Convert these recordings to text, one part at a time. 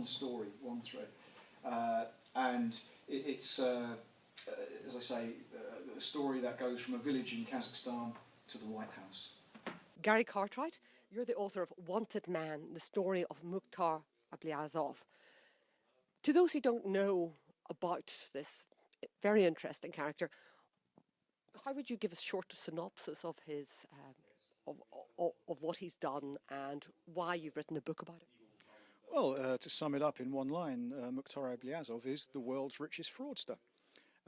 story, one thread, and it's as I say, a story that goes from a village in Kazakhstan to the White House. Gary Cartwright, you're the author of Wanted Man, the story of Mukhtar Ablyazov. To those who don't know about this very interesting character, how would you give a short synopsis of his of what he's done and why you've written a book about it? Well, to sum it up in one line, Mukhtar Ablyazov is the world's richest fraudster.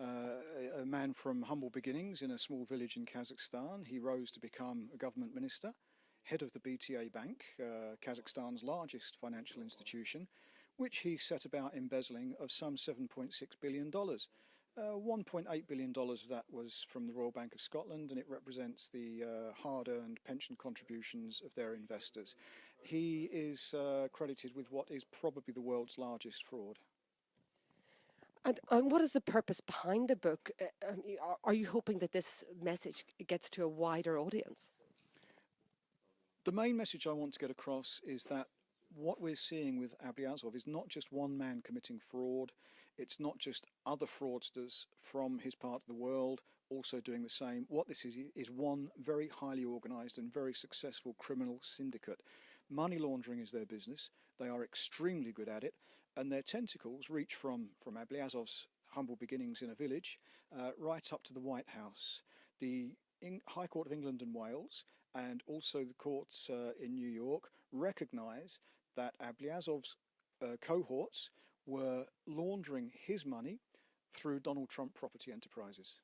A man from humble beginnings in a small village in Kazakhstan. He rose to become a government minister, head of the BTA Bank, Kazakhstan's largest financial institution, which he set about embezzling of some $7.6 billion. $1.8 billion of that was from the Royal Bank of Scotland, and it represents the hard-earned pension contributions of their investors. He is credited with what is probably the world's largest fraud. And what is the purpose behind the book? Are you hoping that this message gets to a wider audience? The main message I want to get across is that what we're seeing with Ablyazov is not just one man committing fraud. It's not just other fraudsters from his part of the world also doing the same. What this is one very highly organised and very successful criminal syndicate. Money laundering is their business. They are extremely good at it, and their tentacles reach from Ablyazov's humble beginnings in a village right up to the White House. The High Court of England and Wales and also the courts in New York recognise that Ablyazov's cohorts were laundering his money through Donald Trump property enterprises.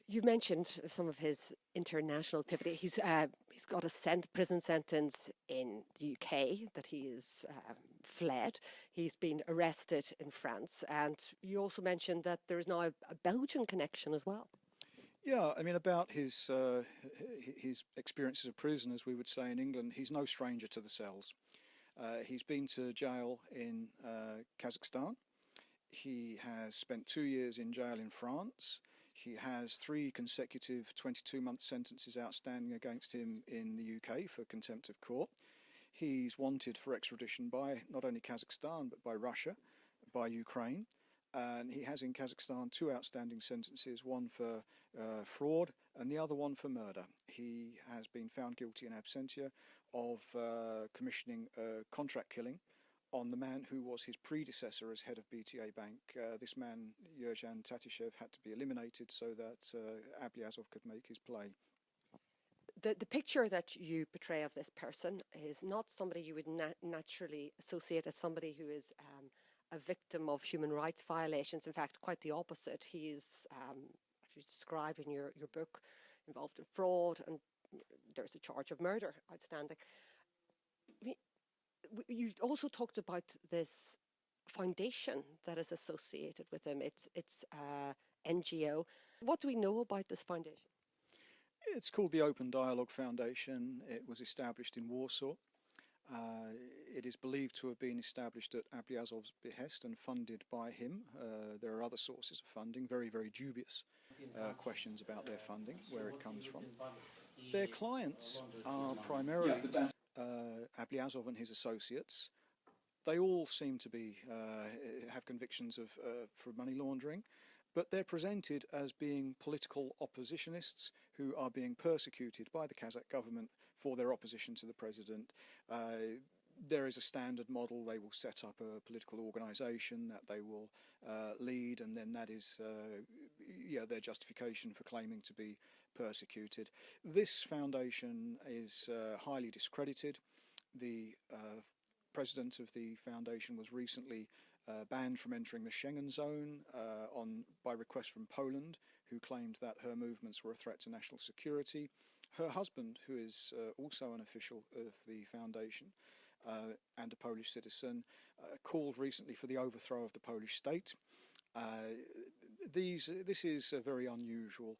You've mentioned some of his international activity. He's got a prison sentence in the UK that he has fled. He's been arrested in France, and you also mentioned that there is now a Belgian connection as well. Yeah, I mean, about his experience as a prisoner, as we would say in England, he's no stranger to the cells. He's been to jail in Kazakhstan. He has spent 2 years in jail in France. He has 3 consecutive 22-month sentences outstanding against him in the UK for contempt of court. He's wanted for extradition by not only Kazakhstan, but by Russia, by Ukraine. And he has in Kazakhstan 2 outstanding sentences, one for fraud and the other one for murder. He has been found guilty in absentia of commissioning a contract killing on the man who was his predecessor as head of BTA Bank. This man, Yerjan Tatishev, had to be eliminated so that Ablyazov could make his play. The picture that you portray of this person is not somebody you would naturally associate as somebody who is a victim of human rights violations. In fact, quite the opposite. He is, as you describe in your book, involved in fraud, and there's a charge of murder outstanding. You also talked about this foundation that is associated with him. It's NGO. What do we know about this foundation? It's called the Open Dialogue Foundation. It was established in Warsaw. It is believed to have been established at Ablyazov's behest and funded by him. There are other sources of funding, very, very dubious questions about their funding, where it comes from. Their clients are primarily Ablyazov and his associates. They all seem to be have convictions for money laundering, but they're presented as being political oppositionists who are being persecuted by the Kazakh government for their opposition to the president. There is a standard model. They will set up a political organisation that they will lead, and then that is their justification for claiming to be persecuted. This foundation is highly discredited. The president of the foundation was recently banned from entering the Schengen zone by request from Poland, who claimed that her movements were a threat to national security. Her husband, who is also an official of the foundation and a Polish citizen, called recently for the overthrow of the Polish state. This is a very unusual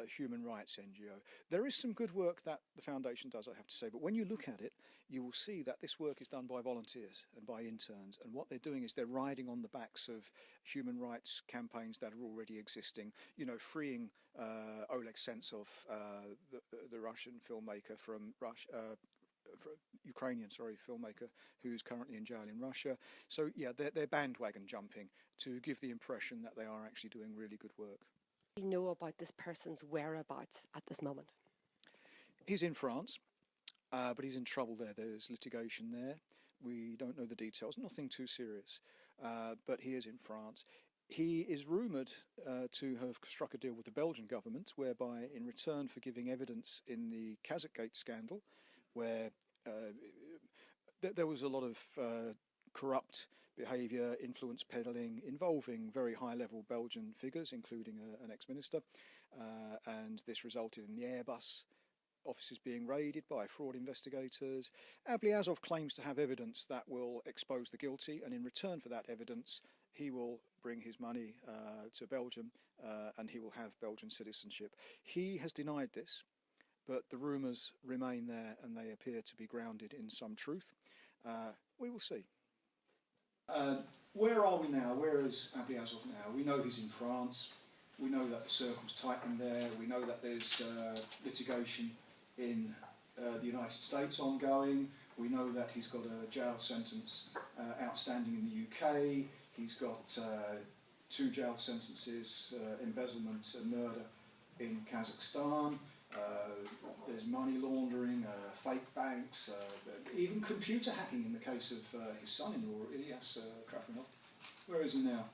human rights NGO. There is some good work that the foundation does, I have to say, but when you look at it, you will see that this work is done by volunteers and by interns, and what they're doing is they're riding on the backs of human rights campaigns that are already existing, freeing Oleg Sentsov, the Russian filmmaker from Russia, Ukrainian filmmaker who's currently in jail in Russia. So yeah, they're bandwagon jumping to give the impression that they are actually doing really good work. Do you know about this person's whereabouts at this moment? He's in France, but he's in trouble there. There's litigation there. We don't know the details, nothing too serious, but he is in France. He is rumoured to have struck a deal with the Belgian government, whereby in return for giving evidence in the Kazakhgate scandal, where there was a lot of corrupt behaviour, influence peddling involving very high-level Belgian figures, including an ex-minister, and this resulted in the Airbus offices being raided by fraud investigators. Ablyazov claims to have evidence that will expose the guilty, and in return for that evidence, he will bring his money to Belgium, and he will have Belgian citizenship. He has denied this, but the rumours remain there, and they appear to be grounded in some truth. We will see. Where are we now? Where is Ablyazov now? We know he's in France. We know that the circle's tightening there. We know that there's litigation in the United States ongoing. We know that he's got a jail sentence outstanding in the UK. He's got 2 jail sentences, embezzlement and murder in Kazakhstan. There's money laundering, fake banks, even computer hacking in the case of his son-in-law, Ilyas Krapunov. Where is he now?